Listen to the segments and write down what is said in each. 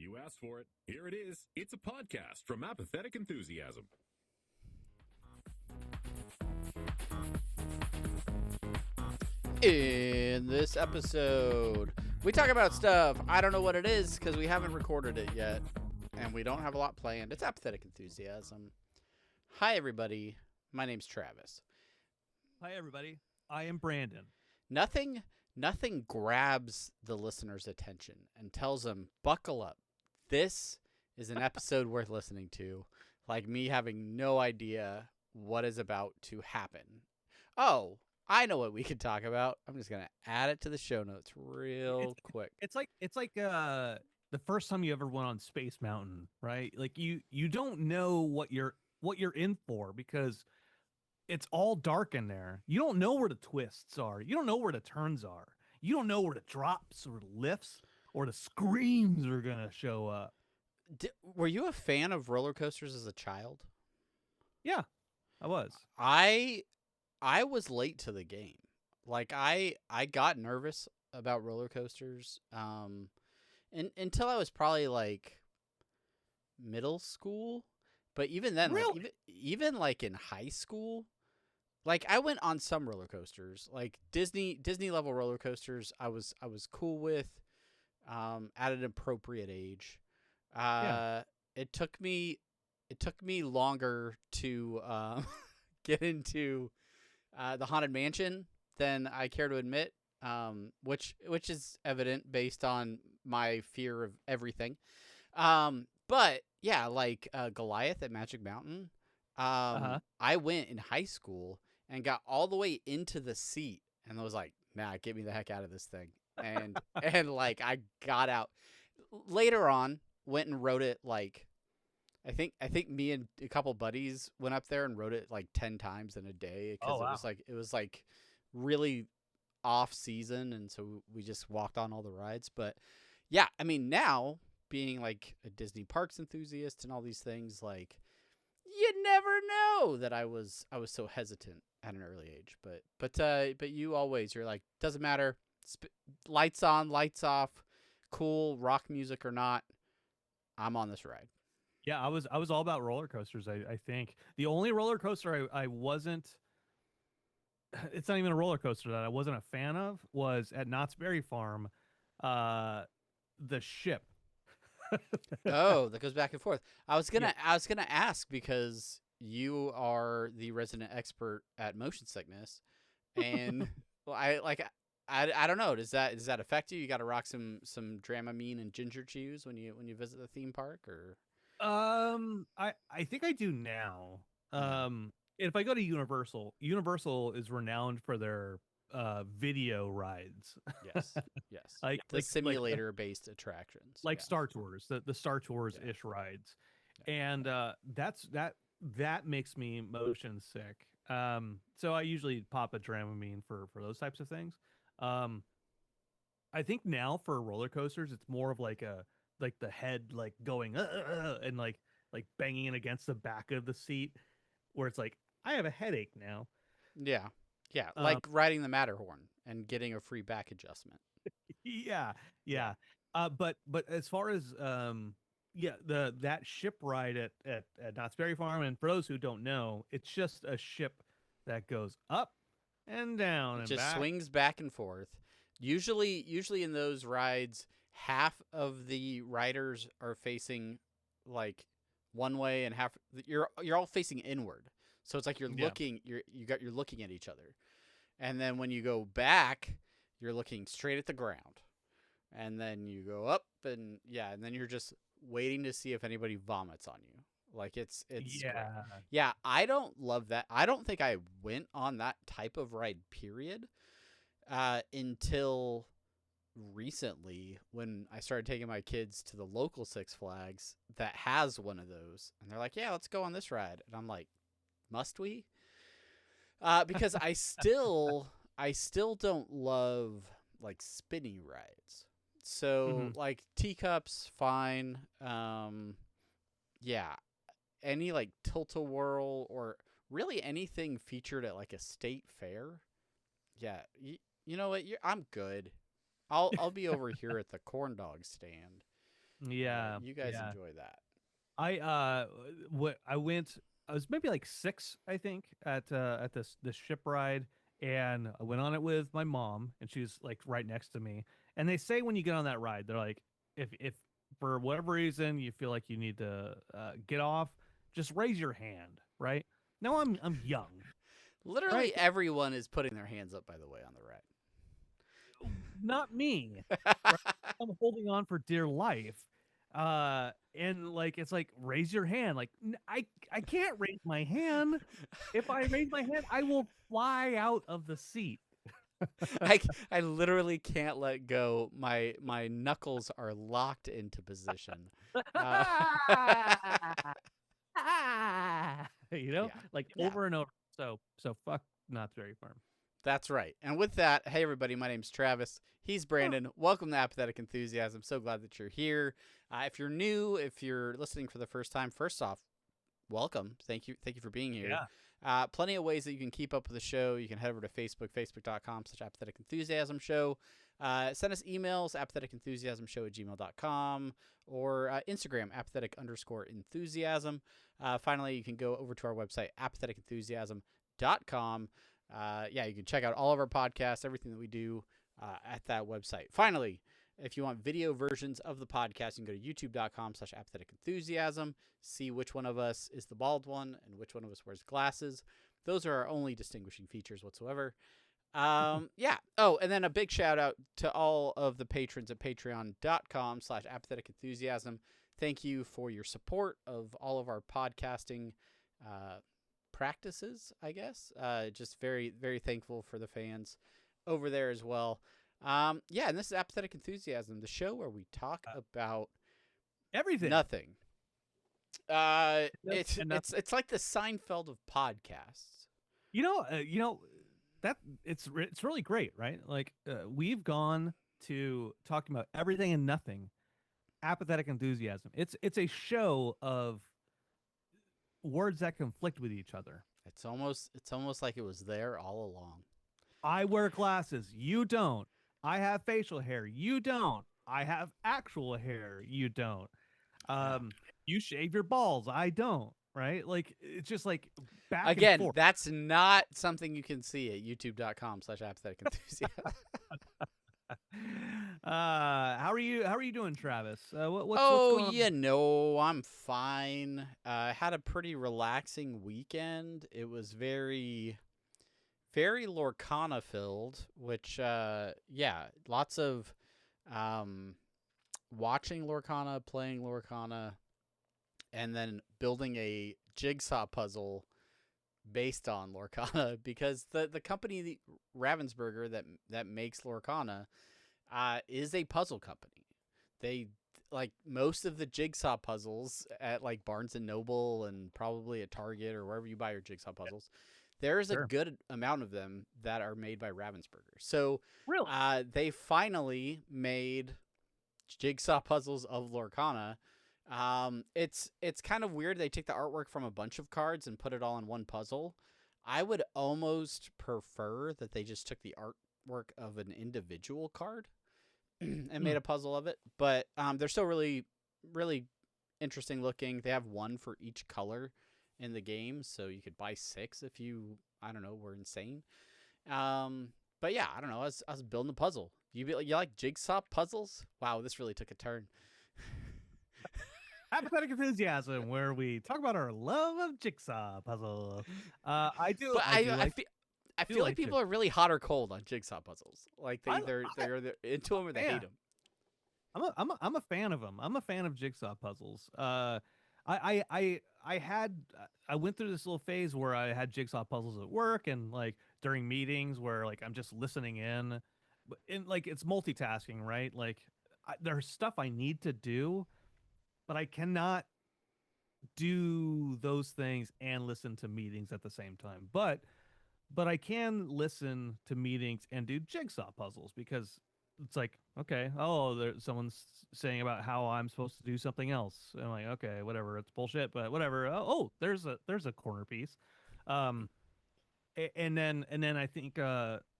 You asked for it. Here it is. It's a podcast from Apathetic Enthusiasm. In this episode, we talk about stuff. I don't know what it is because we haven't recorded it yet, and we don't have a lot planned. It's Apathetic Enthusiasm. Hi, everybody. My name's Travis. Hi, everybody. I am Brandon. Nothing grabs the listener's attention and tells them, buckle up. This is an episode worth listening to, like me having no idea what is about to happen. Oh, I know what we could talk about. I'm just going to add it to the show notes real quick. It's like the first time you ever went on Space Mountain, right? Like you don't know what you're in for because it's all dark in there. You don't know where the twists are. You don't know where the turns are. You don't know where the drops or the lifts or the screams are going to show up. Were you a fan of roller coasters as a child? Yeah, I was. I was late to the game. Like I got nervous about roller coasters until I was probably like middle school. But even then, really? like, even like in high school, like I went on some roller coasters, like Disney level roller coasters. I was cool with at an appropriate age. Yeah. It took me longer to get into the Haunted Mansion than I care to admit, which is evident based on my fear of everything. But yeah, like Goliath at Magic Mountain. I went in high school and got all the way into the seat and was like, nah, get me the heck out of this thing. And like I got out later on, went and rode it like I think me and a couple buddies went up there and rode it like 10 times in a day because it was like really off season, and so we just walked on all the rides. But yeah, I mean, now being like a Disney parks enthusiast and all these things, like you never know that I was so hesitant at an early age. But you're like, doesn't matter, lights on, lights off, cool rock music or not, I'm on this ride. Yeah, I was all about roller coasters. I think the only roller coaster I wasn't, it's not even a roller coaster that I wasn't a fan of, was at Knott's Berry Farm, the ship. Oh, that goes back and forth. I was gonna ask because you are the resident expert at motion sickness, and well, I don't know. Does that affect you? You got to rock some Dramamine and ginger chews when you visit the theme park, or? I think I do now. If I go to Universal is renowned for their video rides. Yes. like the simulator based attractions, like Star Tours, the Star Tours ish rides. And that makes me motion sick. So I usually pop a Dramamine for those types of things. I think now for roller coasters it's more of like the head like going and like banging it against the back of the seat, where it's like I have a headache now. Yeah, like riding the Matterhorn and getting a free back adjustment. Yeah. But as far as that ship ride at Knott's Berry Farm, and for those who don't know, it's just a ship that goes up and down and just back. Swings back and forth. Usually in those rides, half of the riders are facing like one way and half you're all facing inward. So it's like you're looking at each other. And then when you go back, you're looking straight at the ground. And then you go up and then you're just waiting to see if anybody vomits on you. Like it's great. Yeah, I don't love that. I don't think I went on that type of ride period until recently, when I started taking my kids to the local Six Flags that has one of those, and they're like, yeah, let's go on this ride. And I'm like, must we? Because I still don't love like spinny rides. So like teacups, fine. Yeah. Any like tilt-a-whirl or really anything featured at like a state fair. Yeah. You know what? I'm good. I'll be over here at the corn dog stand. Yeah, You guys yeah. enjoy that. I went. I was maybe like 6, I think, at this ship ride, and I went on it with my mom, and she was like right next to me. And they say when you get on that ride, they're like, if for whatever reason you feel like you need to get off, just raise your hand, right? Now I'm young, Literally right? everyone is putting their hands up, by the way, on the Not me, ride. right? I'm holding on for dear life. And like it's like raise your hand. Like I can't raise my hand. If I raise my hand, I will fly out of the seat. I literally can't let go. My knuckles are locked into position. Uh, You know, yeah, like yeah, over and over. So fuck Knott's Berry Farm. that's right. And with that, hey everybody, my name's Travis. He's Brandon. Welcome to Apathetic Enthusiasm. So glad that you're here. If you're new, if you're listening for the first time, first off, welcome. Thank you for being here. Yeah. Plenty of ways that you can keep up with the show. You can head over to Facebook, facebook.com/apathetic enthusiasm show. Send us emails, apatheticenthusiasmshow@gmail.com, or Instagram, apathetic_enthusiasm. Finally, you can go over to our website, apatheticenthusiasm.com. Yeah, you can check out all of our podcasts, everything that we do at that website. Finally, if you want video versions of the podcast, you can go to youtube.com/apatheticenthusiasm. See which one of us is the bald one and which one of us wears glasses. Those are our only distinguishing features whatsoever. Yeah. Oh, and then a big shout out to all of the patrons at patreon.com/apatheticenthusiasm. Thank you for your support of all of our podcasting practices, I guess. Just very, very thankful for the fans over there as well. Yeah, and this is Apathetic Enthusiasm, the show where we talk about Everything. nothing. And It's like the Seinfeld of podcasts. you know that it's really great, right? Like we've gone to talking about everything and nothing. Apathetic Enthusiasm. It's a show of words that conflict with each other. It's almost like it was there all along. I wear glasses, you don't. I have facial hair, you don't. I have actual hair, you don't. You shave your balls, I don't. Right? Like it's just like back Again, and forth. that's not something you can see at youtube.com/apathetic enthusiasm. How are you doing, Travis? What's Oh, going on? I'm fine. I had a pretty relaxing weekend. It was very, very Lorcana filled, which, yeah, lots of watching Lorcana, playing Lorcana, and then building a jigsaw puzzle based on Lorcana because the company Ravensburger that makes Lorcana is a puzzle company. They like most of the jigsaw puzzles at like Barnes and Noble and probably at Target or wherever you buy your jigsaw puzzles. There is a good amount of them that are made by Ravensburger. So Really? they finally made jigsaw puzzles of Lorcana. It's kind of weird. They take the artwork from a bunch of cards and put it all in one puzzle. I would almost prefer that they just took the artwork of an individual card and made a puzzle of it. But they're still really, really interesting looking. They have one for each color in the game, so you could buy 6 if you, I don't know, were insane. But yeah, I don't know. I was building a puzzle. You like jigsaw puzzles? Wow, this really took a turn. Apathetic Enthusiasm, where we talk about our love of jigsaw puzzle. I do. But I feel like people are really hot or cold on jigsaw puzzles. Like they're into them or they hate them. I'm a fan of them. I'm a fan of jigsaw puzzles. I went through this little phase where I had jigsaw puzzles at work and like during meetings where like I'm just listening in, and like it's multitasking, right? Like there's stuff I need to do, but I cannot do those things and listen to meetings at the same time. But I can listen to meetings and do jigsaw puzzles because it's like, okay, someone's saying about how I'm supposed to do something else. And I'm like, okay, whatever, it's bullshit, but whatever. There's a corner piece. And then I think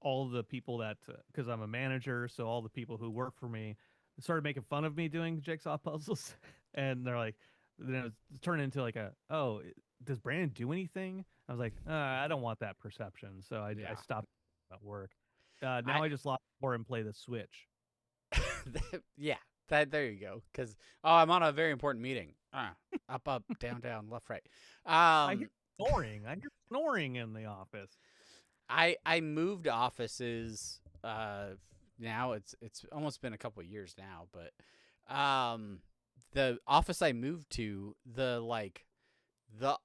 all the people that because I'm a manager, so all the people who work for me, started making fun of me doing jigsaw puzzles, and they're like, then it turned into like does Brandon do anything? I was like, I don't want that perception, so I stopped at work. Now I just lock more and play the Switch. Yeah, there you go. Because I'm on a very important meeting. Up, down, down, left, right. I hear snoring. I hear snoring in the office. I moved offices. Now it's almost been a couple of years now, but the office I moved to, the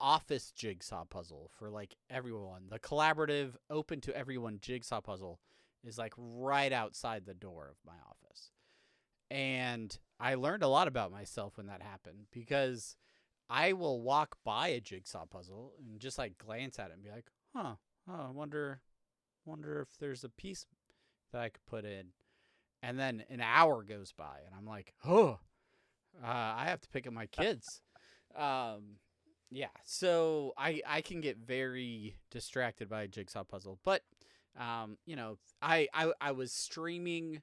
office jigsaw puzzle for like everyone, the collaborative, open to everyone jigsaw puzzle is like right outside the door of my office. And I learned a lot about myself when that happened, because I will walk by a jigsaw puzzle and just like glance at it and be like, I wonder if there's a piece that I could put in. And then an hour goes by and I'm like, I have to pick up my kids. Yeah, so I can get very distracted by a jigsaw puzzle. But, I was streaming.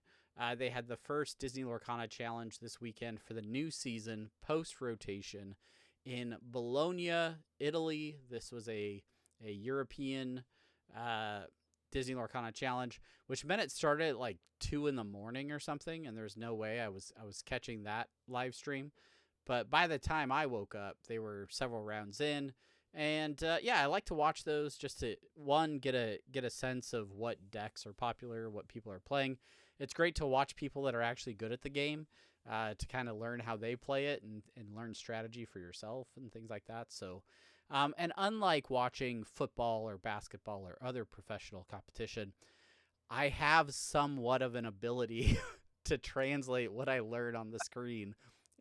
They had the first Disney Lorcana Challenge this weekend for the new season, post-rotation, in Bologna, Italy. This was a European Disney Lorcana Challenge, which meant it started at like 2 a.m. or something, and there's no way I was catching that live stream. But by the time I woke up, they were several rounds in, and I like to watch those just to get a sense of what decks are popular, what people are playing. It's great to watch people that are actually good at the game, to kind of learn how they play it and learn strategy for yourself and things like that. So, and unlike watching football or basketball or other professional competition, I have somewhat of an ability to translate what I learn on the screen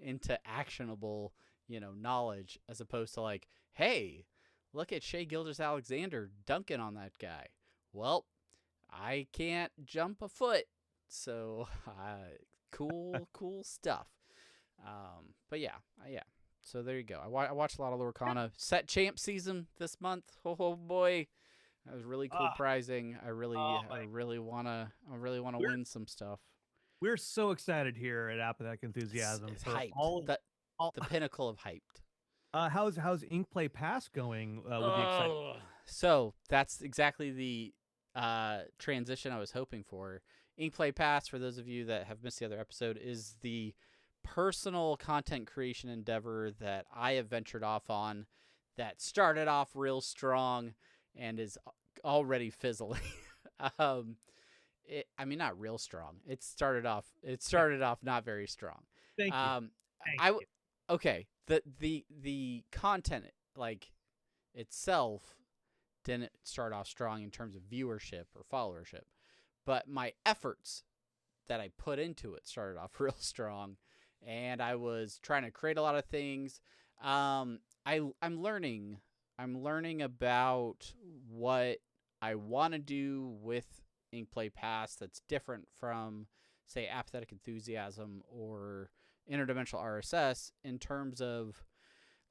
into actionable, knowledge, as opposed to like, hey, look at Shea Gilgeous-Alexander dunking on that guy. Well, I can't jump a foot. So, cool stuff. But yeah. So there you go. I watched a lot of Lorcana. Set champ season this month. Oh boy, that was really cool prizing. I really wanna win some stuff. We're so excited here at Apathetic Enthusiasm. It's for hyped. all The pinnacle of hyped. How's Inkplay Pass going with the excitement? So that's exactly the transition I was hoping for. Inkplay Pass, for those of you that have missed the other episode, is the personal content creation endeavor that I have ventured off on, that started off real strong and is already fizzling. Not real strong. It started off not very strong. Thank you. Okay. The content like itself didn't start off strong in terms of viewership or follower,ship, but my efforts that I put into it started off real strong, and I was trying to create a lot of things. I'm learning about what I want to do with Inkplay Pass that's different from, say, Apathetic Enthusiasm or Interdimensional RSS, in terms of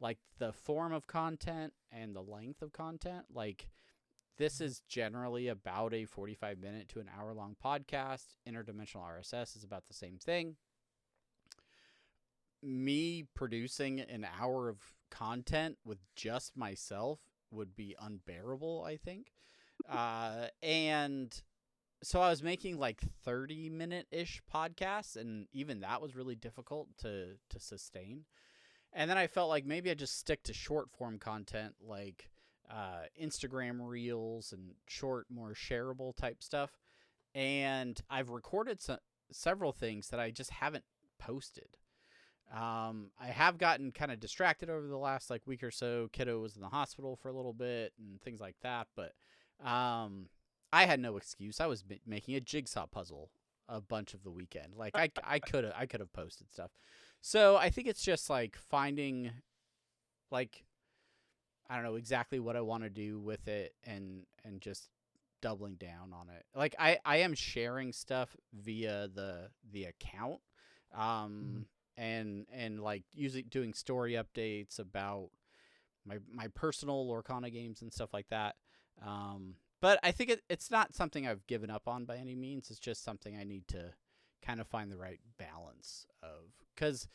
like the form of content and the length of content. Like, this is generally about a 45-minute to an hour-long podcast. Interdimensional RSS is about the same thing. Me producing an hour of content with just myself would be unbearable, I think. And so I was making like 30-minute-ish podcasts, and even that was really difficult to sustain. And then I felt like maybe I just stick to short-form content like Instagram Reels and short, more shareable type stuff. And I've recorded several things that I just haven't posted. I have gotten kind of distracted over the last like week or so. Kiddo was in the hospital for a little bit and things like that. But I had no excuse. I was making a jigsaw puzzle a bunch of the weekend. Like I could have posted stuff. So I think it's just like finding, like, I don't know exactly what I want to do with it, and just doubling down on it. Like I am sharing stuff via the account, and like doing story updates about my personal Lorcana games and stuff like that. But I think it's not something I've given up on by any means. It's just something I need to kind of find the right balance of, because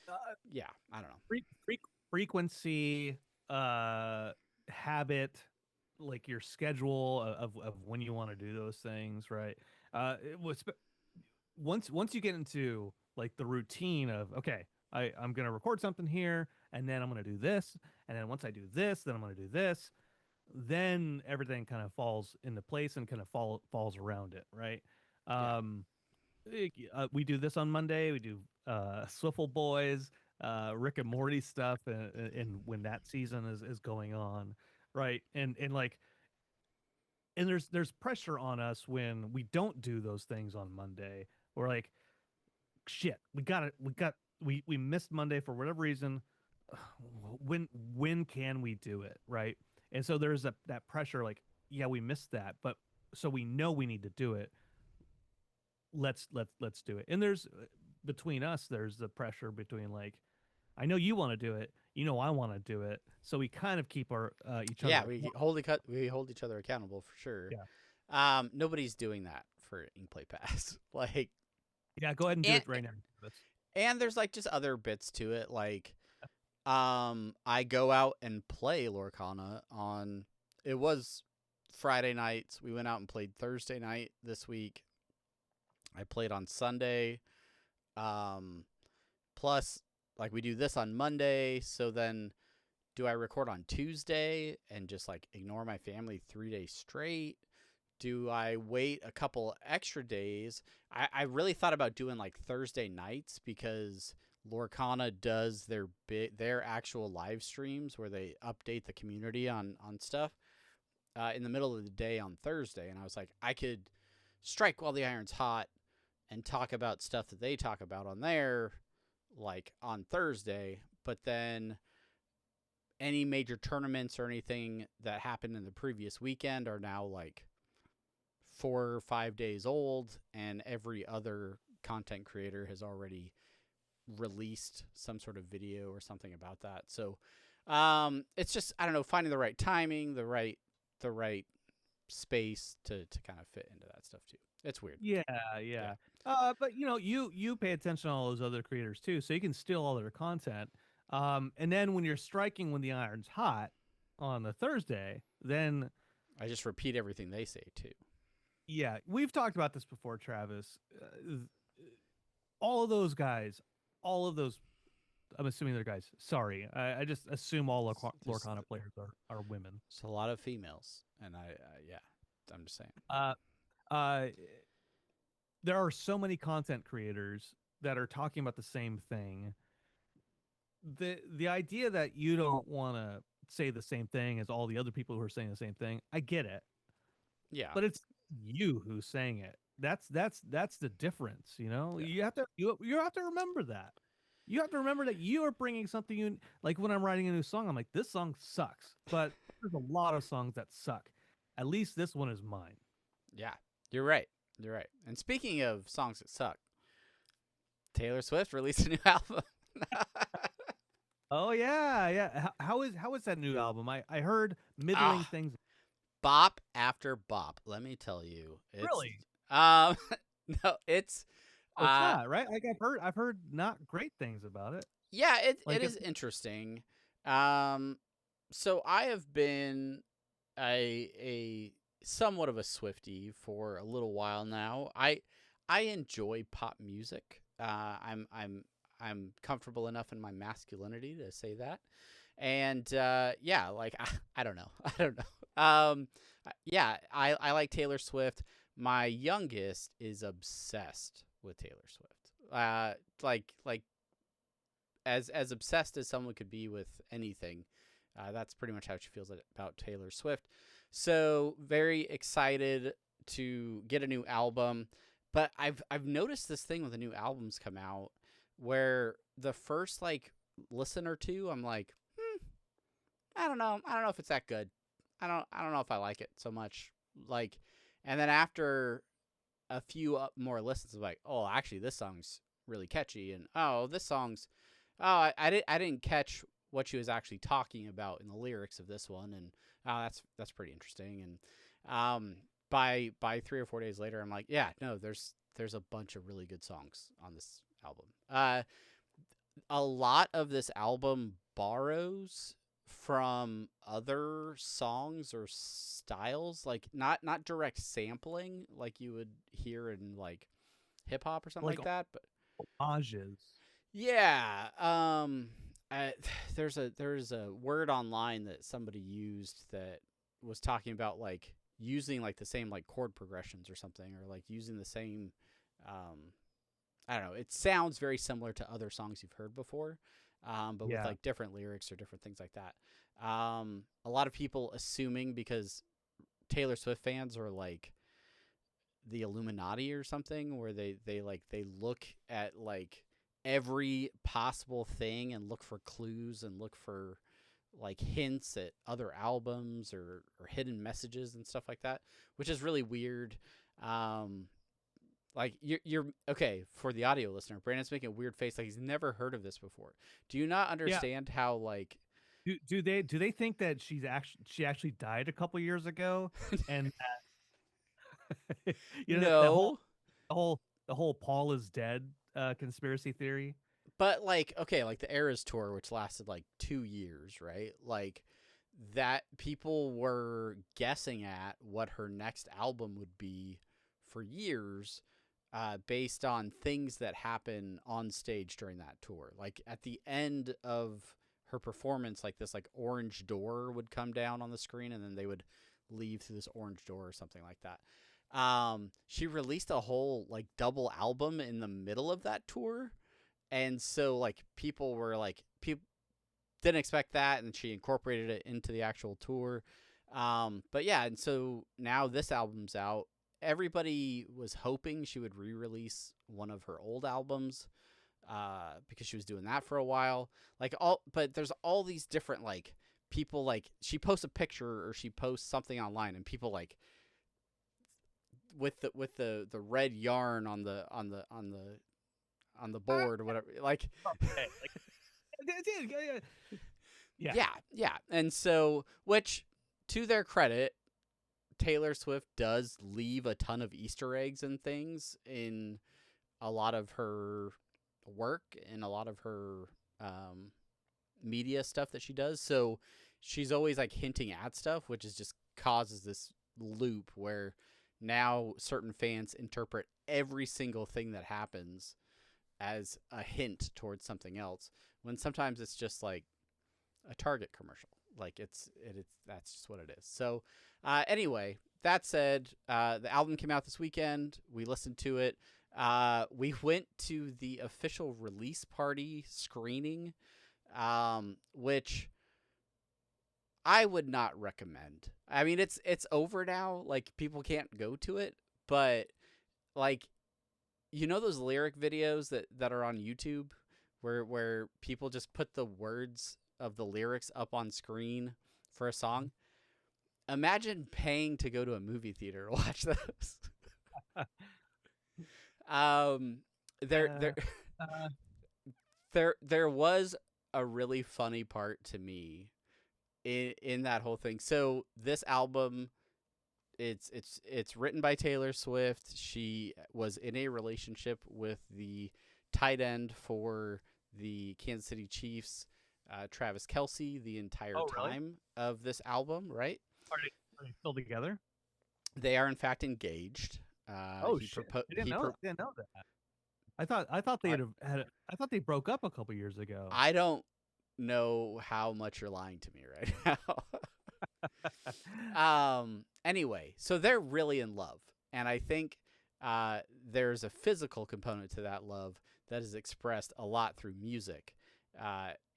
yeah, I don't know. Frequency, habit, like your schedule of when you want to do those things, right? It was once you get into like the routine of, okay, I'm gonna record something here, and then I'm gonna do this, and then once I do this, then I'm gonna do this, then everything kind of falls into place and kind of falls around it, right? Yeah. We do this on Monday. We do Swiffle Boys, Rick and Morty stuff, and when that season is going on, right? And like, and there's pressure on us when we don't do those things on Monday. We're like, shit, we missed Monday for whatever reason. When can we do it, right? And so there's that pressure, like, yeah, we missed that, but so we know we need to do it. Let's do it. And there's between us, there's the pressure between, like, I know you want to do it, I want to do it, so we kind of keep our each other. Yeah, we hold each other accountable for sure. Yeah. Nobody's doing that for Inkplay Pass. Like, yeah, go ahead and do it right now. And there's like just other bits to it, like I go out and play Lorcana on, it was Friday nights. We went out and played Thursday night this week. I played on Sunday. Plus, like, we do this on Monday, so then do I record on Tuesday and just like ignore my family 3 days straight? Do I wait a couple extra days? I really thought about doing like Thursday nights, because Lorcana does their actual live streams where they update the community on stuff in the middle of the day on Thursday. And I was like, I could strike while the iron's hot and talk about stuff that they talk about on there, like on Thursday, but then any major tournaments or anything that happened in the previous weekend are now like 4 or 5 days old, and every other content creator has already released some sort of video or something about that. So it's just, I don't know, finding the right timing, the right space to kind of fit into that stuff too. It's weird. Yeah. But you pay attention to all those other creators too, so you can steal all their content. And then when you're striking when the iron's hot on the Thursday, then I just repeat everything they say too. Yeah, we've talked about this before, Travis. All of those guys, I'm assuming they're guys. Sorry, I just assume all Lorcana players are women. It's a lot of females, and I'm just saying. There are so many content creators that are talking about the same thing. The idea that you don't want to say the same thing as all the other people who are saying the same thing, I get it. Yeah, but it's you who's saying it. That's the difference. Yeah. You have to remember that. You have to remember that you are bringing something you like. When I'm writing a new song, I'm like, this song sucks, but there's a lot of songs that suck. At least this one is mine. Yeah, you're right. And speaking of songs that suck, Taylor Swift released a new album. Oh yeah. How is that new album? I heard middling things. Bop after bop. Let me tell you. Really? No, it's. Not, right? Like I've heard not great things about it. Yeah, it is interesting. So I have been a somewhat of a Swiftie for a little while now. I enjoy pop music. I'm comfortable enough in my masculinity to say that. And yeah, like I don't know. Yeah, I like Taylor Swift. My youngest is obsessed with Taylor Swift. Like as obsessed as someone could be with anything. That's pretty much how she feels about Taylor Swift. So very excited to get a new album. But I've noticed this thing when the new albums come out, where the first like listen or two, I'm like, I don't know if it's that good. I don't know if I like it so much. Like, and then after a few more listens, I'm like, oh, actually, this song's really catchy, and this song's, I didn't catch what she was actually talking about in the lyrics of this one, and that's pretty interesting. And by 3 or 4 days later, I'm like, yeah, no, there's there's a bunch of really good songs on this album. A lot of this album borrows from other songs or styles, like not direct sampling like you would hear in like hip hop or something like that, but homages. yeah. There's a word online that somebody used that was talking about like using like the same like chord progressions or something, or like using the same I don't know, it sounds very similar to other songs you've heard before, but with like different lyrics or different things like that. A lot of people assuming because Taylor Swift fans are like the Illuminati or something, where they look at like every possible thing and look for clues and look for like hints at other albums or hidden messages and stuff like that, which is really weird. Like you're okay for the audio listener. Brandon's making a weird face, like he's never heard of this before. Do you not understand how like? Do they think that she actually died a couple years ago, and you know the whole Paul is dead conspiracy theory? But like, okay, like the Eras tour, which lasted like 2 years, right? Like that people were guessing at what her next album would be for years. Based on things that happen on stage during that tour. Like at the end of her performance, like this like orange door would come down on the screen and then they would leave through this orange door or something like that. She released a whole like double album in the middle of that tour. And so like people were like, people didn't expect that, and she incorporated it into the actual tour. But yeah, and so now this album's out. Everybody was hoping she would re-release one of her old albums because she was doing that for a while. But there's all these different like people, like she posts a picture or she posts something online, and people like with the red yarn on the board or whatever, like yeah. And so, which to their credit, Taylor Swift does leave a ton of Easter eggs and things in a lot of her work and a lot of her media stuff that she does. So she's always like hinting at stuff, which is just causes this loop where now certain fans interpret every single thing that happens as a hint towards something else, when sometimes it's just like a Target commercial. Like it's that's just what it is. So anyway, that said, the album came out this weekend. We listened to it. We went to the official release party screening, which I would not recommend. I mean, it's over now. Like people can't go to it, but like, you know those lyric videos that are on YouTube where people just put the words of the lyrics up on screen for a song? Imagine paying to go to a movie theater to watch those. There was a really funny part to me in that whole thing. So this album, it's written by Taylor Swift. She was in a relationship with the tight end for the Kansas City Chiefs, Travis Kelce, the entire time of this album, right? Are they still together? They are in fact engaged. Shit! I didn't know that. I thought I thought they broke up a couple years ago. I don't know how much you're lying to me right now. Anyway, so they're really in love, and I think there's a physical component to that love that is expressed a lot through music.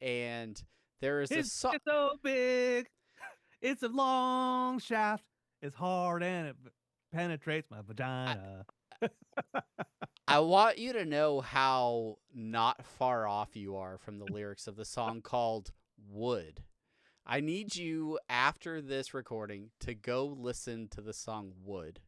And there is it's so big, it's a long shaft, it's hard and it penetrates my vagina. I want you to know how not far off you are from the lyrics of the song called Wood. I need you, after this recording, to go listen to the song Wood.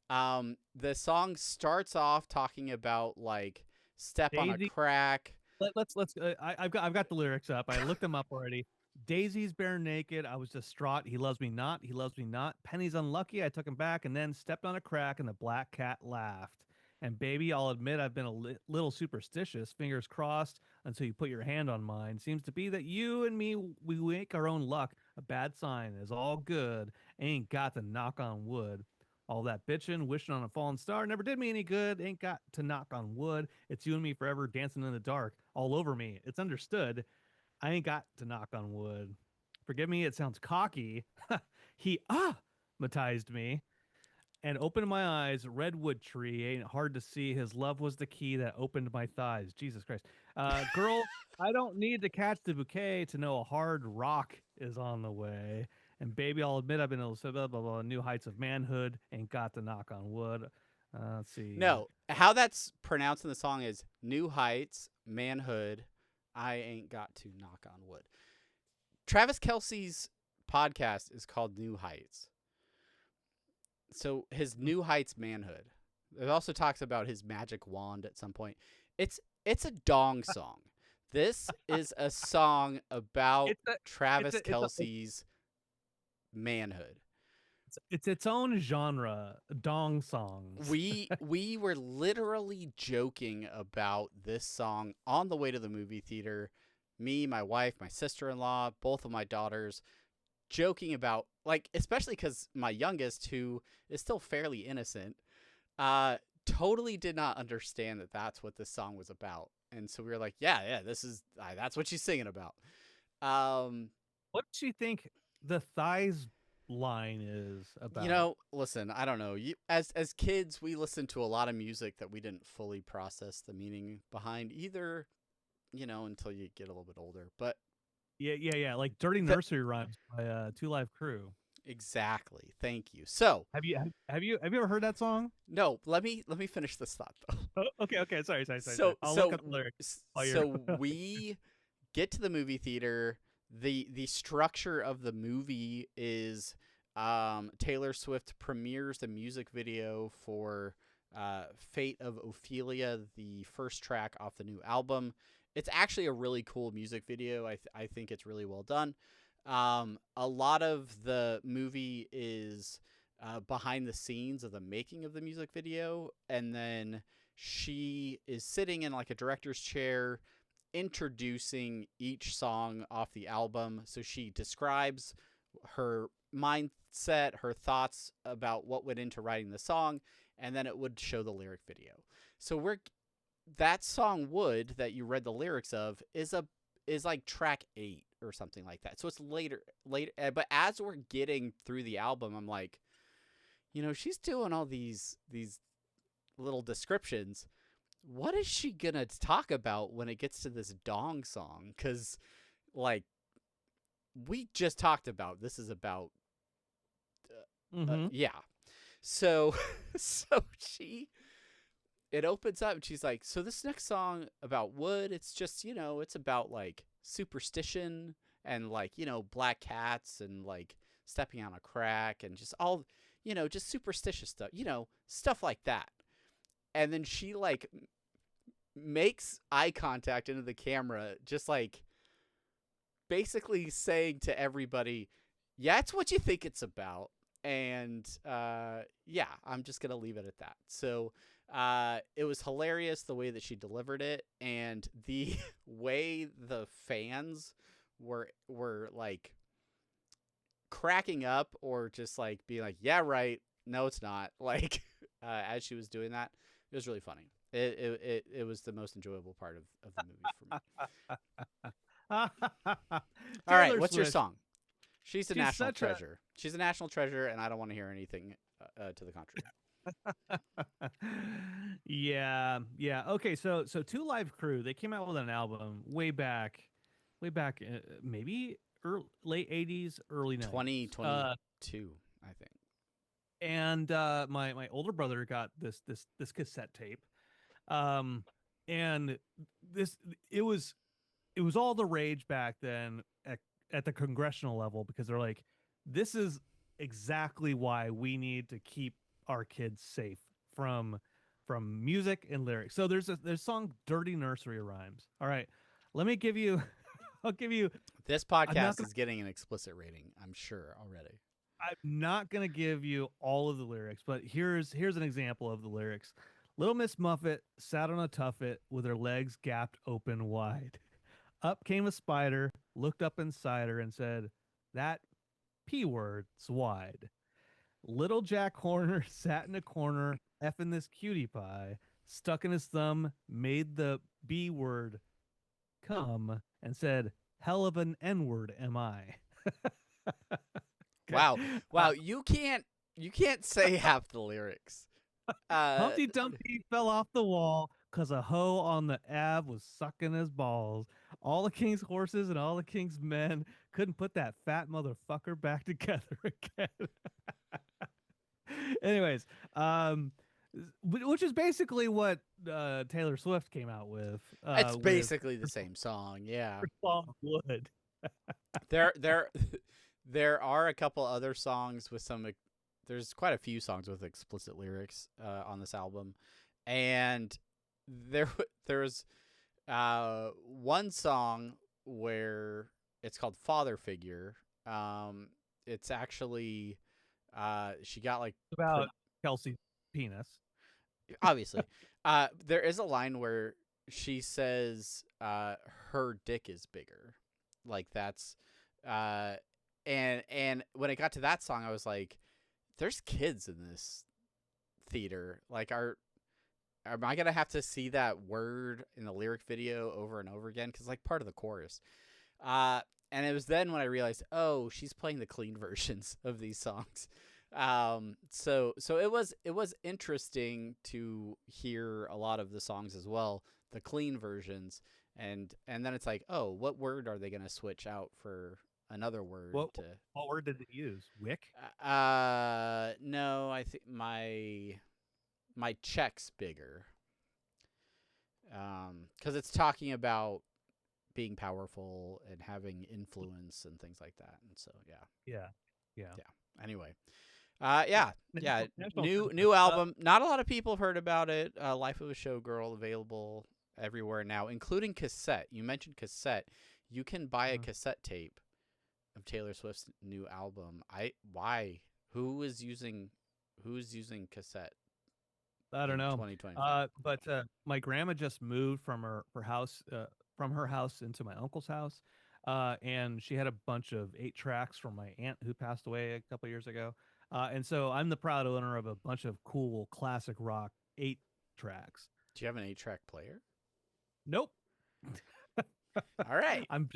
The song starts off talking about like step on a crack. Let's. I've got the lyrics up. I looked them up already. Daisy's bare naked. I was distraught. He loves me not. He loves me not. Penny's unlucky. I took him back and then stepped on a crack and the black cat laughed. And baby, I'll admit I've been a little superstitious. Fingers crossed until you put your hand on mine. Seems to be that you and me, we make our own luck. A bad sign is all good. Ain't got to knock on wood. All that bitching, wishing on a fallen star never did me any good. Ain't got to knock on wood. It's you and me forever dancing in the dark. All over me. It's understood. I ain't got to knock on wood. Forgive me, it sounds cocky. He matized me and opened my eyes. Redwood tree ain't hard to see. His love was the key that opened my thighs. Jesus Christ. Girl, I don't need to catch the bouquet to know a hard rock is on the way. And baby, I'll admit I've been able to blah, blah, blah, new heights of manhood. Ain't got to knock on wood. Let's see. No, how that's pronounced in the song is new heights, manhood. I ain't got to knock on wood. Travis Kelce's podcast is called New Heights. So his New Heights manhood. It also talks about his magic wand at some point. It's a dong song. This is a song about Travis Kelce's manhood. It's its own genre, dong songs. We were literally joking about this song on the way to the movie theater. Me, my wife, my sister-in-law, both of my daughters, joking about, like, especially because my youngest, who is still fairly innocent, totally did not understand that that's what this song was about. And so we were like, yeah, this is that's what she's singing about. What does she think the thighs line is about? You know, listen, I don't know. As kids, we listened to a lot of music that we didn't fully process the meaning behind either, you know, until you get a little bit older. But yeah, like Dirty Nursery Rhymes by Two Live Crew. Exactly. Thank you. So, have you ever heard that song? No. Let me finish this thought though. Oh, okay. Sorry. So, I'll look up the lyrics. So we get to the movie theater. The structure of the movie is Taylor Swift premieres the music video for Fate of Ophelia, the first track off the new album. It's actually a really cool music video. I think it's really well done. A lot of the movie is behind the scenes of the making of the music video, and then she is sitting in like a director's chair introducing each song off the album. So she describes her mindset, her thoughts about what went into writing the song, and then it would show the lyric video. So that song Wood that you read the lyrics of is like track 8 or something like that. So it's later, but as we're getting through the album, I'm like, you know, she's doing all these little descriptions. What is she gonna talk about when it gets to this dong song? Because, like, we just talked about this is about, yeah. So it opens up and she's like, so this next song about wood, it's just, you know, it's about like superstition and like, you know, black cats and like stepping on a crack and just all, you know, just superstitious stuff, you know, stuff like that. And then she like makes eye contact into the camera, just like basically saying to everybody, yeah, it's what you think it's about. And yeah, I'm just going to leave it at that. So it was hilarious the way that she delivered it, and the way the fans were like cracking up or just like being like, yeah, right. No, it's not. Like as she was doing that, it was really funny. It was the most enjoyable part of the movie for me. All right, what's your song? She's a national treasure. She's a national treasure, and I don't want to hear anything to the contrary. Yeah. Okay, so Two Live Crew, they came out with an album way back, maybe late 80s, early 90s. 2022, I think. And my older brother got this cassette tape, and it was all the rage back then at the congressional level, because they're like, this is exactly why we need to keep our kids safe from music and lyrics. So there's a song Dirty Nursery Rhymes. All right, let me give you I'll give you, this podcast is getting an explicit rating, I'm sure already. I'm not going to give you all of the lyrics, but here's an example of the lyrics. Little Miss Muffet sat on a tuffet with her legs gapped open wide. Up came a spider, looked up inside her, and said, "That P word's wide." Little Jack Horner sat in a corner, effing this cutie pie, stuck in his thumb, made the B word come, and said, "Hell of an N word am I." Wow. Wow, you can't say half the lyrics. Humpty Dumpty fell off the wall because a hoe on the Ave was sucking his balls. All the king's horses and all the king's men couldn't put that fat motherfucker back together again. Anyways, which is basically what Taylor Swift came out with. It's basically the same song, yeah. Wood. There are a couple other songs with some. There's quite a few songs with explicit lyrics on this album, and there's one song where it's called Father Figure. It's actually she got like about Kelsey's penis. Obviously. There is a line where she says her dick is bigger. Like that's and when it got to that song, I was like, there's kids in this theater. Like am I gonna have to see that word in the lyric video over and over again? Because like part of the chorus. And it was then when I realized, oh, she's playing the clean versions of these songs. So it was interesting to hear a lot of the songs as well, the clean versions, and then it's like, oh, what word are they gonna switch out for another word? What word did they use? Wick? No, I think my check's bigger. Because it's talking about being powerful and having influence and things like that, and so yeah. Anyway. New album. Not a lot of people have heard about it. Life of a Showgirl available everywhere now, including cassette. You mentioned cassette. You can buy a cassette tape of Taylor Swift's new album. Why? Who's using cassette? I don't know. 2020. But my grandma just moved from her house into my uncle's house. And she had a bunch of 8 tracks from my aunt who passed away a couple years ago. And so I'm the proud owner of a bunch of cool classic rock 8 tracks. Do you have an 8-track player? Nope. All right. I'm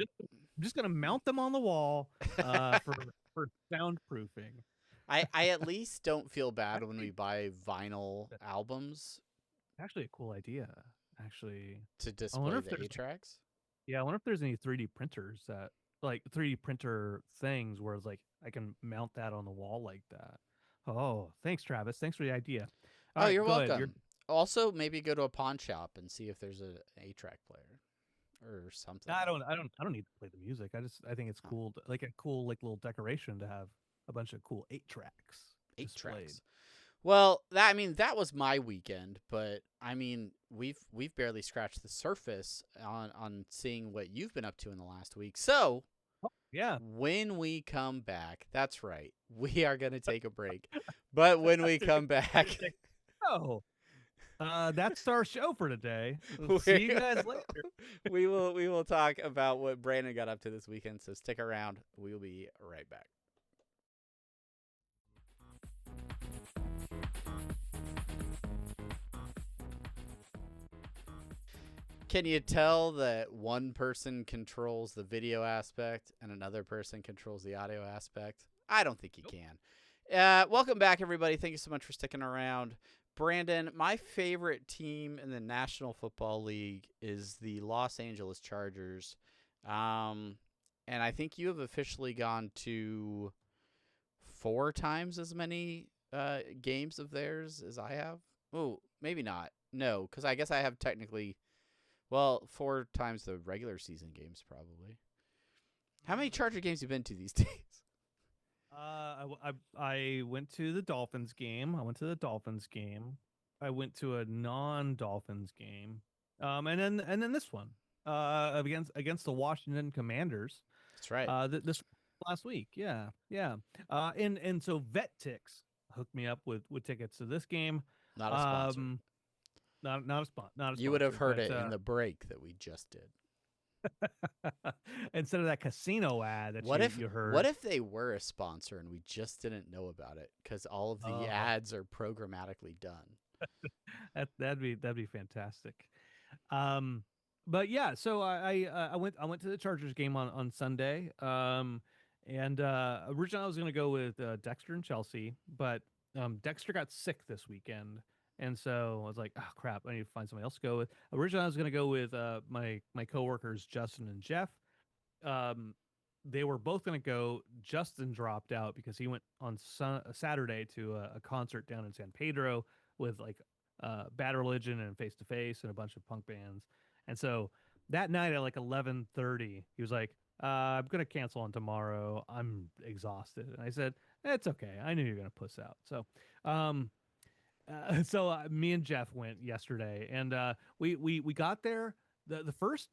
just gonna mount them on the wall for soundproofing. I at least don't feel bad when we buy vinyl albums. Actually, a cool idea. Actually, to display the 8 tracks. Yeah, I wonder if there's any 3D printers that like 3D printer things where it's like I can mount that on the wall like that. Oh, thanks, Travis. Thanks for the idea. All right, you're welcome. Also, maybe go to a pawn shop and see if there's an 8-track player or something. I don't need to play the music. I think it's cool, like a cool little decoration to have a bunch of cool 8 tracks. 8 displayed. tracks. Well, that was my weekend, but I mean, we've barely scratched the surface on seeing what you've been up to in the last week. So, yeah, when we come back, that's right, we are going to take a break. But when we come back, that's our show for today. We'll see you guys later. We will talk about what Brandon got up to this weekend. So stick around. We'll be right back. Can you tell that one person controls the video aspect and another person controls the audio aspect? I don't think you can. Welcome back, everybody. Thank you so much for sticking around. Brandon, my favorite team in the National Football League is the Los Angeles Chargers. And I think you have officially gone to 4 times as many games of theirs as I have. Oh, maybe not. No, because I guess I have technically... Well, 4 times the regular season games, probably. How many Charger games have you been to these days? I went to the Dolphins game. I went to a non-Dolphins game. And then this one. Against the Washington Commanders. That's right. This last week. Yeah. And so VetTix hooked me up with tickets to this game. Not a sponsor. not a spot. Not a You would have sponsor, heard but, it in the break that we just did. instead of that casino ad that What you heard. What if they were a sponsor and we just didn't know about it because all of the Oh. ads are programmatically done? That'd be fantastic. But yeah, so I went to the Chargers game on Sunday. And originally I was gonna go with Dexter and Chelsea, but Dexter got sick this weekend, and so I was like, oh crap, I need to find somebody else to go with. Originally I was gonna go with my coworkers Justin and Jeff. They were both gonna go. Justin dropped out because he went on Saturday to a concert down in San Pedro with like Bad Religion and Face to Face and a bunch of punk bands. And so that night at like 11:30, he was like, I'm going to cancel on tomorrow. I'm exhausted. And I said, it's okay. I knew you were going to puss out. So, me and Jeff went yesterday, and we got there. The first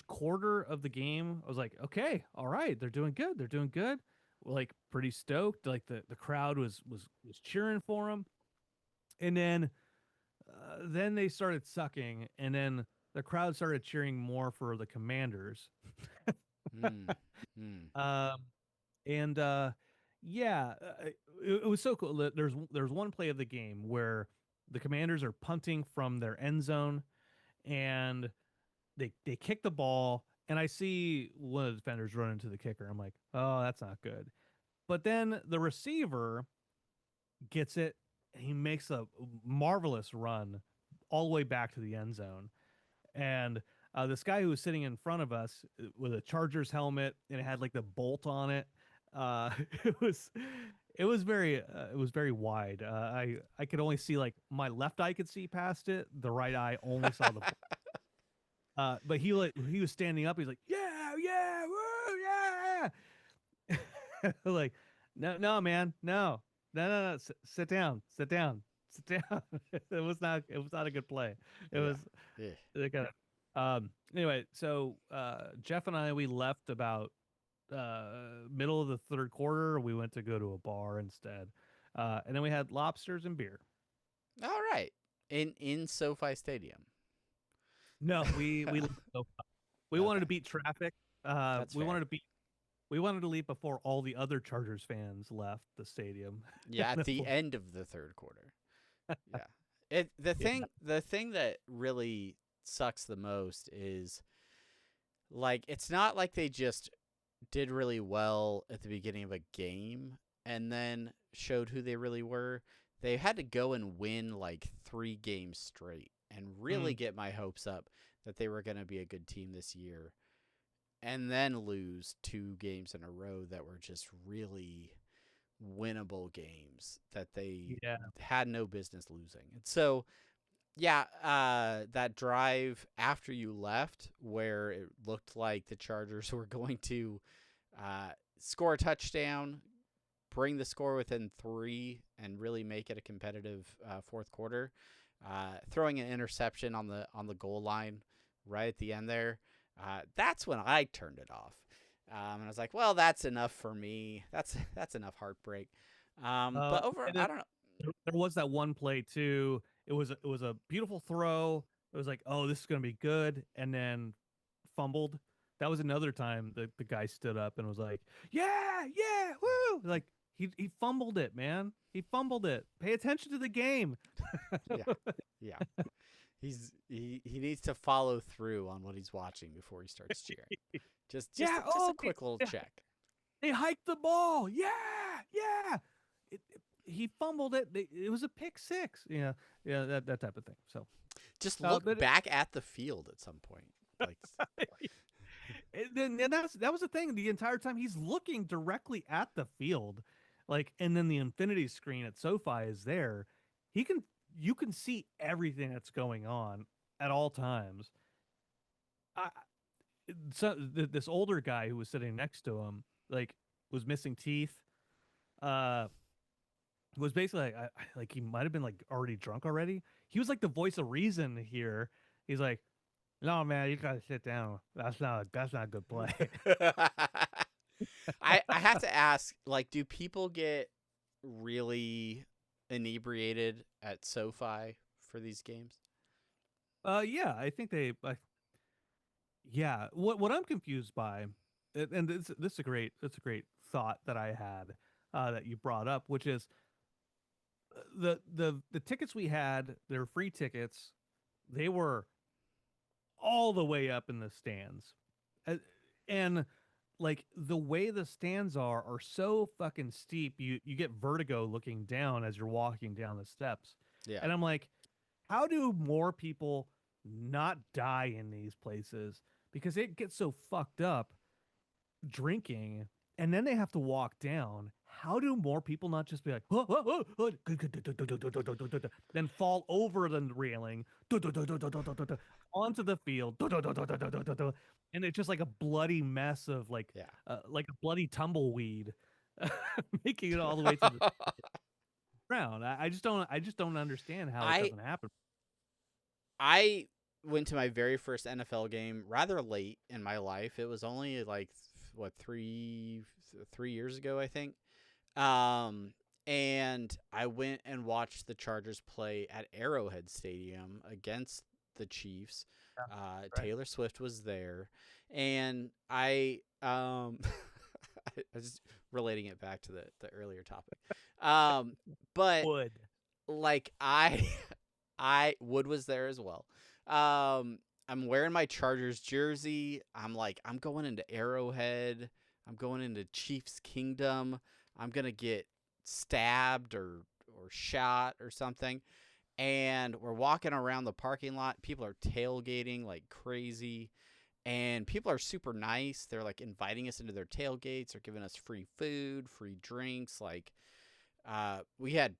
quarter of the game, I was like, okay, all right, they're doing good. They're doing good. We're like pretty stoked. Like the crowd was cheering for them. And then they started sucking, and then the crowd started cheering more for the Commanders. Yeah, it was so cool. There's one play of the game where the Commanders are punting from their end zone, and they kick the ball, and I see one of the defenders run into the kicker. I'm like, oh, that's not good. But then the receiver gets it, and he makes a marvelous run all the way back to the end zone. And this guy who was sitting in front of us with a Chargers helmet, and it had like the bolt on it. It was very wide. I could only see, like, my left eye could see past it. The right eye only saw the bolt. But he was standing up. He's like, yeah, woo, yeah. Like, no, man, no. Sit down. It was not a good play. It was. They got anyway, so Jeff and I, we left about middle of the third quarter. We went to go to a bar instead, and then we had lobsters and beer. All right, in SoFi Stadium. No, we wanted to beat traffic. We wanted to leave before all the other Chargers fans left the stadium. Yeah, at the end of the third quarter. Yeah. The thing that really sucks the most is, like, it's not like they just did really well at the beginning of a game and then showed who they really were. They had to go and win like 3 games straight and really get my hopes up that they were going to be a good team this year, and then lose 2 games in a row that were just really winnable games that they had no business losing. And so, that drive after you left, where it looked like the Chargers were going to score a touchdown, bring the score within 3, and really make it a competitive fourth quarter, throwing an interception on the goal line right at the end there, that's when I turned it off. And I was like, well, that's enough for me. That's enough heartbreak. But I don't know. There was that one play too. It was a beautiful throw. It was like, oh, this is gonna be good, and then fumbled. That was another time the guy stood up and was like, yeah, woo! Like he fumbled it, man. He fumbled it. Pay attention to the game. Yeah. He needs to follow through on what he's watching before he starts cheering. Just a quick little check. They hiked the ball. Yeah. He fumbled it. It was a pick 6. Yeah, that type of thing. So just look back at the field at some point. Like, and that was the thing. The entire time he's looking directly at the field, like, and then the infinity screen at SoFi is there. You can see everything that's going on at all times. This older guy who was sitting next to him, like, was missing teeth. Was basically like he might have been like already drunk already. He was like the voice of reason here. He's like, "No, man, you gotta sit down. That's not a good play." I have to ask, like, do people get really inebriated at SoFi for these games? Yeah, I think yeah. What I'm confused by, and this is a great thought that I had that you brought up, which is the tickets we had. They were free tickets. They were all the way up in the stands, Uh, and like the way the stands are so fucking steep. You get vertigo looking down as you're walking down the steps, Yeah. and I'm like, how do more people not die in these places? Because it gets so fucked up drinking, and then they have to walk down. How do more people not just be like, "Oh, oh, oh, oh," then fall over the railing onto the field, and it's just like a bloody mess of Yeah. like a bloody tumbleweed, making it all the way to the ground. I just don't understand how it I doesn't happen. I went to my very first NFL game rather late in my life. It was only like what 3 years ago, I think. And I went and watched the Chargers play at Arrowhead Stadium against the Chiefs. Right. Taylor Swift was there, and I I was just relating it back to the earlier topic. But Would. like I Wood was there as well. I'm wearing my Chargers jersey. I'm like, I'm going into Arrowhead. I'm going into Chiefs Kingdom. I'm gonna get stabbed or shot or something. And we're walking around the parking lot. People are tailgating like crazy. And people are super nice. They're like inviting us into their tailgates. They're giving us free food, free drinks. Like, we had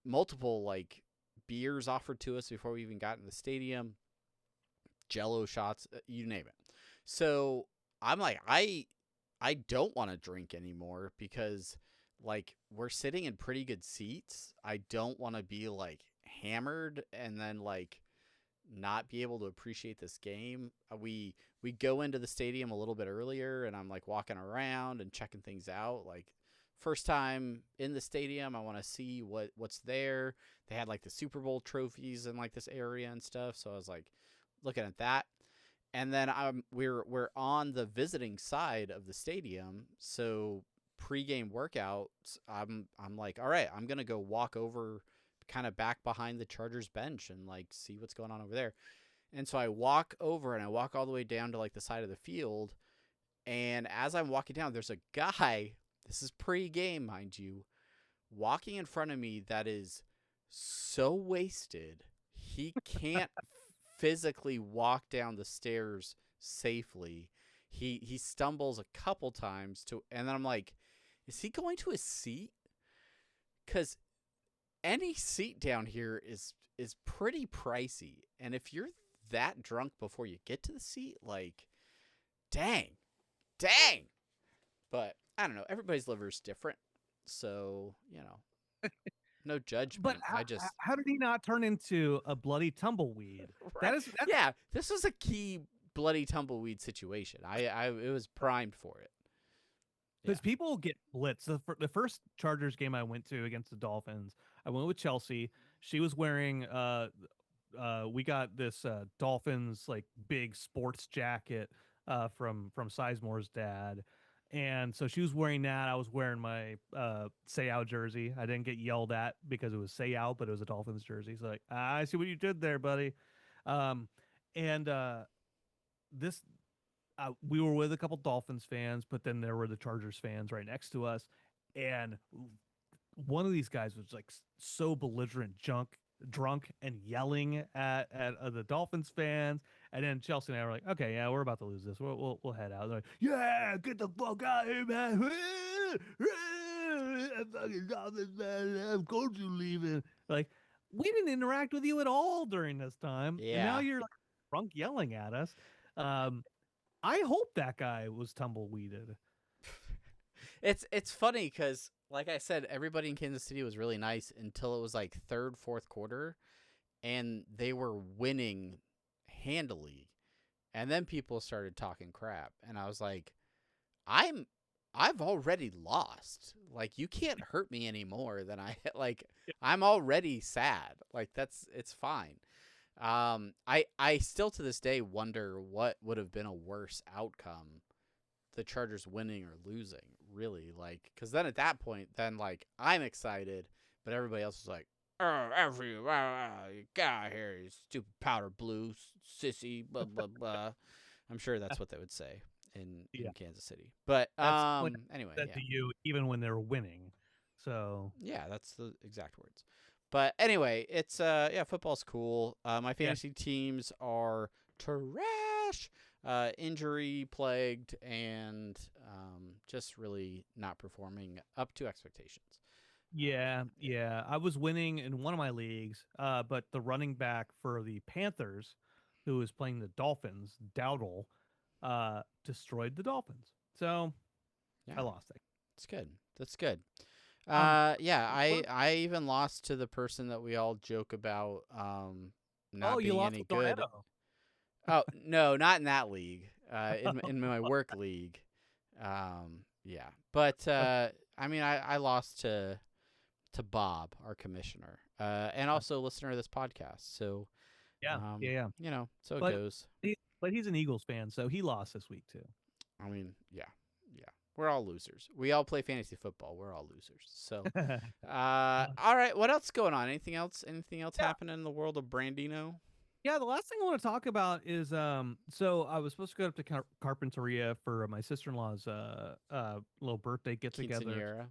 multiple like beers offered to us before we even got in the stadium. Jello shots, you name it. So I'm like, I don't want to drink anymore because like we're sitting in pretty good seats. I don't want to be like hammered and then like not be able to appreciate this game. We go into the stadium a little bit earlier, and I'm like walking around and checking things out. Like first time in the stadium, I want to see what's there. They had like the Super Bowl trophies in like this area and stuff, so I was like looking at that. And then we're on the visiting side of the stadium, so pregame workouts. I'm like, all right, I'm gonna go walk over, kind of back behind the Chargers bench and like see what's going on over there. And so I walk over and I walk all the way down to like the side of the field. And as I'm walking down, there's a guy. This is pre-game, mind you, walking in front of me that is so wasted he can't physically walk down the stairs safely. He stumbles a couple times and then I'm like, is he going to his seat? Because any seat down here is pretty pricey, and if you're that drunk before you get to the seat, like, dang. But I don't know. Everybody's liver is different, so no judgment. But how did he not turn into a bloody tumbleweed? Right. That's Yeah, this was a key bloody tumbleweed situation. It was primed for it. Because people get blitzed. The first Chargers game I went to against the Dolphins, I went with Chelsea. She was wearing we got this Dolphins like big sports jacket from Sizemore's dad. And so she was wearing that. I was wearing my Seau jersey. I didn't get yelled at because it was Seau, but it was a Dolphins jersey. So like, I see what you did there, buddy. And this we were with a couple Dolphins fans, but then there were the Chargers fans right next to us. And one of these guys was like so belligerent, drunk and yelling at the Dolphins fans. And then Chelsea and I were like, okay, yeah, we're about to lose this. We'll head out. They're like, yeah, get the fuck out of here, man. Fucking Dolphins, man. Of course you leaving. Like, we didn't interact with you at all during this time. Yeah. And now you're like drunk yelling at us. I hope that guy was tumbleweeded. It's funny because, like I said, everybody in Kansas City was really nice until it was like third, fourth quarter, and they were winning handily, and then people started talking crap, and I was like, I've already lost. Like, you can't hurt me any more than I'm already sad. Like, it's fine. I still to this day wonder what would have been a worse outcome, the Chargers winning or losing. Really, like, because then at that point, then like I'm excited, but everybody else is like, "Oh, you get out of here, you stupid powder blue sissy." Blah blah blah. I'm sure that's what they would say in Kansas City. But anyway, said to you even when they're winning. So yeah, that's the exact words. But anyway, it's football's cool. My fantasy teams are trash, injury plagued, and just really not performing up to expectations. Yeah. I was winning in one of my leagues, but the running back for the Panthers, who was playing the Dolphins, Dowdle, destroyed the Dolphins. So I lost it. That's good. That's good. I even lost to the person that we all joke about not being any good. Oh no, not in that league. In my work league. But I mean, I lost to Bob, our commissioner, and also a listener of this podcast. So you know, so it goes. But he's an Eagles fan, so he lost this week too. I mean, yeah. We're all losers. We all play fantasy football. We're all losers. So, all right. What else going on? Anything else? Happening in the world of Brandino? Yeah, the last thing I want to talk about is so I was supposed to go up to Carpinteria for my sister-in-law's little birthday get together.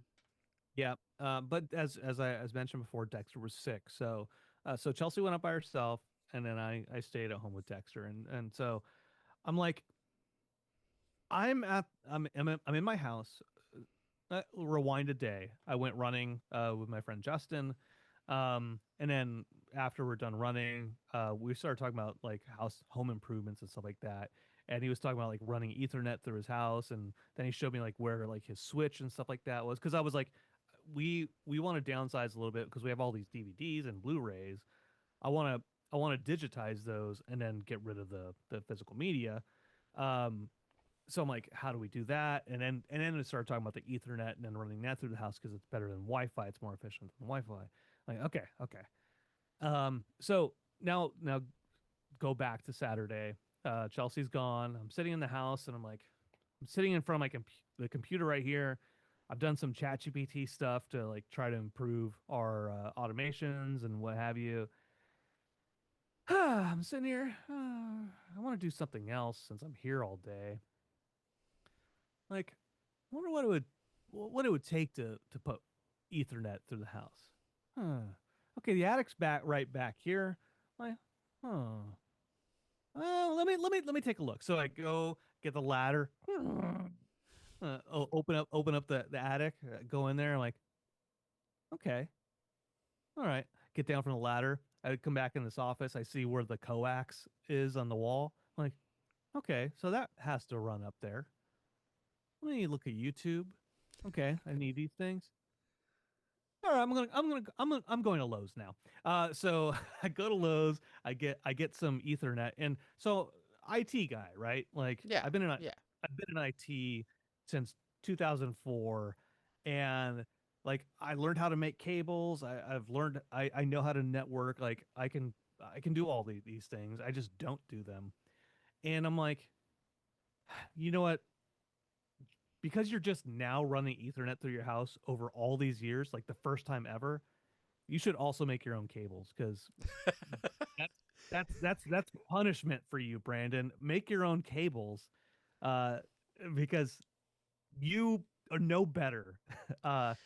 Yeah. But as mentioned before, Dexter was sick, so Chelsea went up by herself, and then I stayed at home with Dexter, and so I'm like, I'm in my house. Rewind a day. I went running with my friend Justin, and then after we're done running, we started talking about like home improvements and stuff like that. And he was talking about like running Ethernet through his house, and then he showed me like where like his switch and stuff like that was. Because I was like, we want to downsize a little bit because we have all these DVDs and Blu-rays. I want to digitize those and then get rid of the physical media. So I'm like, how do we do that? And then I started talking about the Ethernet and then running that through the house because it's better than Wi-Fi. It's more efficient than Wi-Fi. Like, okay. So now go back to Saturday. Chelsea's gone. I'm sitting in the house and I'm sitting in front of the computer right here. I've done some ChatGPT stuff to like try to improve our automations and what have you. I'm sitting here. I want to do something else since I'm here all day. Like, I wonder what it would take to put Ethernet through the house. Okay, the attic's right back here. Like, let me take a look. So I go get the ladder. Open up the attic. Go in there. I'm like, okay, all right. Get down from the ladder. I come back in this office. I see where the coax is on the wall. I'm like, okay, so that has to run up there. Let me look at YouTube. Okay, I need these things. All right, I'm going to Lowe's now. So I go to Lowe's. I get some Ethernet, and so IT guy, right? Like, I've been in IT since 2004, and like I learned how to make cables. I've learned I know how to network. Like I can do all these things. I just don't do them, and I'm like, you know what? Because you're just now running Ethernet through your house over all these years, like the first time ever, you should also make your own cables because that's punishment for you, Brandon. Make your own cables, because you are no better. To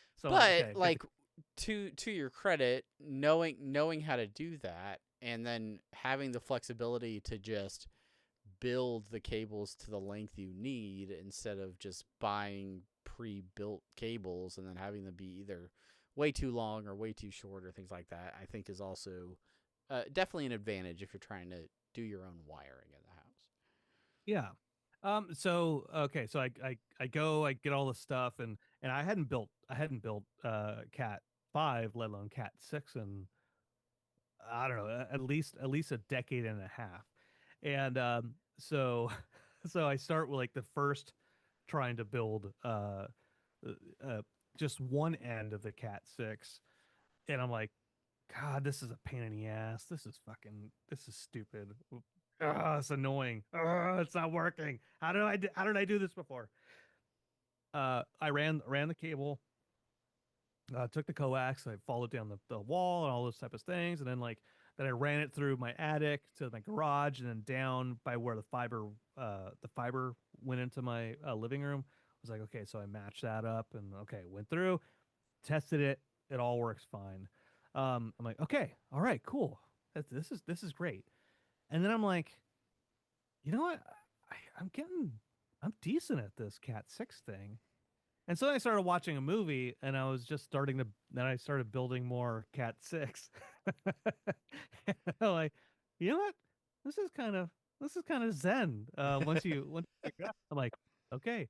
your credit, knowing how to do that, and then having the flexibility to just build the cables to the length you need instead of just buying pre-built cables and then having them be either way too long or way too short or things like that, I think is also definitely an advantage if you're trying to do your own wiring in the house. Yeah. So I go, I get all the stuff, and I hadn't built Cat 5, let alone Cat 6, and I don't know, at least a decade and a half. And so I start with like the first trying to build just one end of the Cat 6, and I'm like, God, this is a pain in the ass. This is stupid. It's annoying. It's not working. How did I do this before? I ran the cable, took the coax, I followed down the wall and all those type of things, and then I ran it through my attic to my garage, and then down by where the fiber went into my living room. I was like, okay, so I matched that up, and okay, went through, tested it, it all works fine. I'm like, okay, all right, cool. This is great. And then I'm like, you know what? I'm decent at this Cat 6 thing. And so I started watching a movie, and I was just then I started building more Cat 6. I'm like, you know what? This is kind of zen. Once you figure it out, I'm like, okay,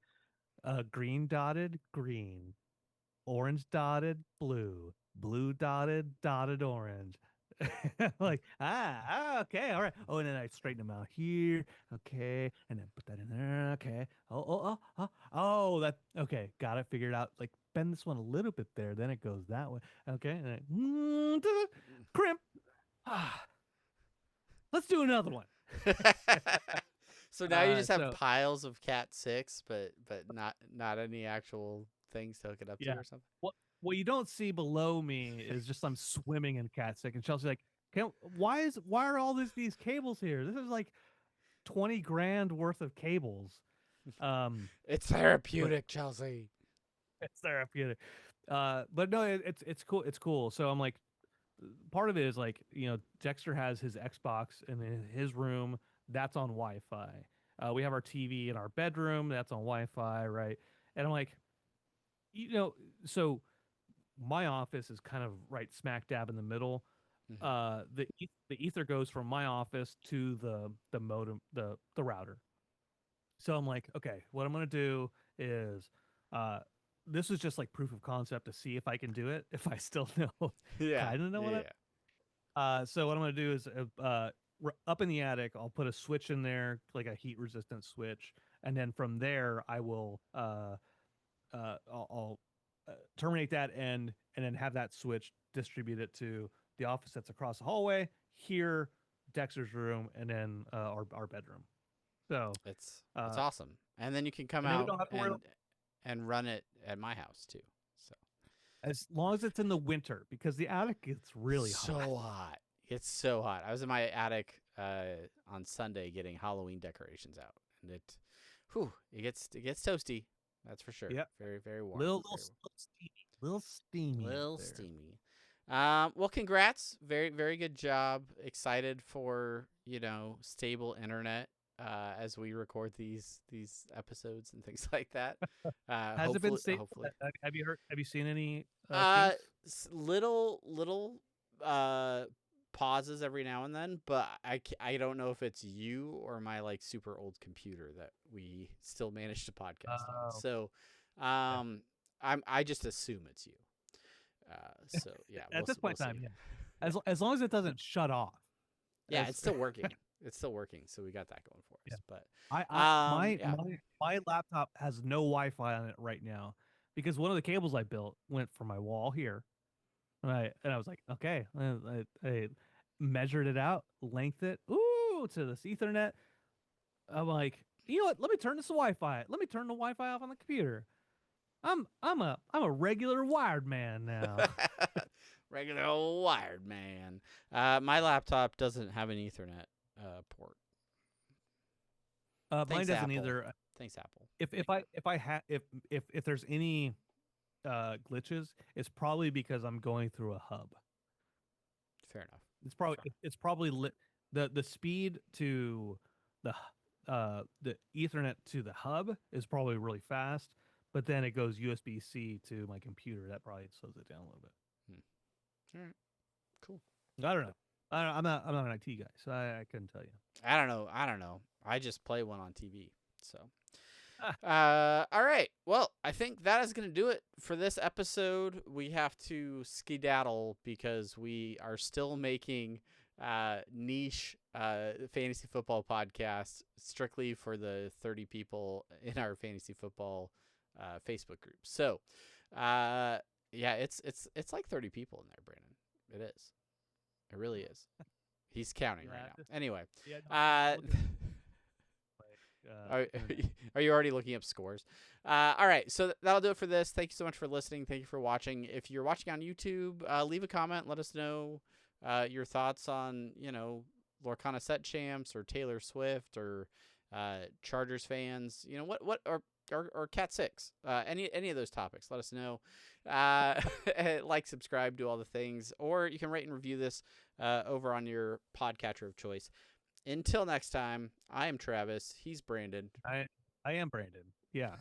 green dotted green, orange dotted blue, blue dotted orange. Like, okay, all right. Oh, and then I straighten them out here, okay, and then put that in there, okay. That okay, got it figured out. Like, bend this one a little bit there, then it goes that way, okay, and then, crimp. Let's do another one. So now you just have so- piles of Cat 6, but not any actual things to hook it up to Yeah. or something. What you don't see below me is just I'm swimming in Cat 6, and Chelsea's like, why are all these cables here? This is like 20 grand worth of cables. It's therapeutic, Chelsea. It's therapeutic. But no, it's cool. It's cool. So I'm like, part of it is like, Dexter has his Xbox in his room. That's on Wi-Fi. We have our TV in our bedroom. That's on Wi-Fi, right? And I'm like, so my office is kind of right smack dab in the middle. Mm-hmm. The ether goes from my office to the modem, the router. So I'm like, okay, what I'm gonna do is, this is just like proof of concept to see if I can do it. If I still know, Yeah. kind of know what so what I'm gonna do is, up in the attic, I'll put a switch in there, like a heat resistant switch, and then from there I will I'll terminate that end, and then have that switch distribute it to the office that's across the hallway, here, Dexter's room, and then our bedroom. So It's awesome. And then you can come and then we out don't have to worry and run it at my house too. So as long as it's in the winter, because the attic gets really so hot. It's so hot. I was in my attic on Sunday getting Halloween decorations out, and it gets toasty. That's for sure. Yep. Very, very warm. Little steamy. Little steamy. Well, congrats. Very, very good job. Excited for, stable internet as we record these episodes and things like that. Has it been stable? Hopefully. Have you seen any little pauses every now and then, but I don't know if it's you or my like super old computer that we still manage to podcast on. So I just assume it's you. So yeah, at this point in time, see. yeah. As long as it doesn't shut off. Yeah, it's still working. It's still working, so we got that going for us. Yeah. But my laptop has no Wi-Fi on it right now, because one of the cables I built went from my wall here, and I was like, okay, I measured it out, lengthed it, to this Ethernet. I'm like, you know what? Let me turn this to Wi-Fi. Let me turn the Wi-Fi off on the computer. I'm a regular wired man now. Regular old wired man. My laptop doesn't have an Ethernet port. Mine doesn't Apple. either. Thanks, Apple. If there's any glitches, it's probably because I'm going through a hub. Fair enough. It's probably the speed to the Ethernet to the hub is probably really fast, but then it goes USB-C to my computer. That probably slows it down a little bit. All right. Cool. I don't know. I'm not an IT guy, so I couldn't tell you. I don't know. I just play one on TV. So, all right. Well, I think that is going to do it for this episode. We have to skedaddle because we are still making niche fantasy football podcasts strictly for the 30 people in our fantasy football Facebook group. So, yeah, it's like 30 people in there, Brandon. It is. It really is. He's counting right now. Anyway, Yeah, no, are you already looking up scores? All right, so that'll do it for this. Thank you so much for listening. Thank you for watching. If you're watching on YouTube, leave a comment. Let us know your thoughts on, Lorcana set champs or Taylor Swift or Chargers fans. What or Cat 6. Any of those topics. Let us know. Like, subscribe, do all the things, or you can rate and review this over on your podcatcher of choice. Until next time, I am Travis. He's Brandon. I am Brandon. Yeah.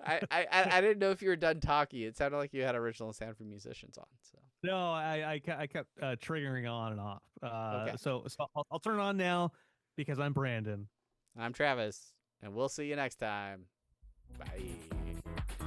I didn't know if you were done talking. It sounded like you had original sound from musicians on. So No, I kept triggering on and off. Okay. So I'll turn it on now because I'm Brandon. I'm Travis, and we'll see you next time. Bye.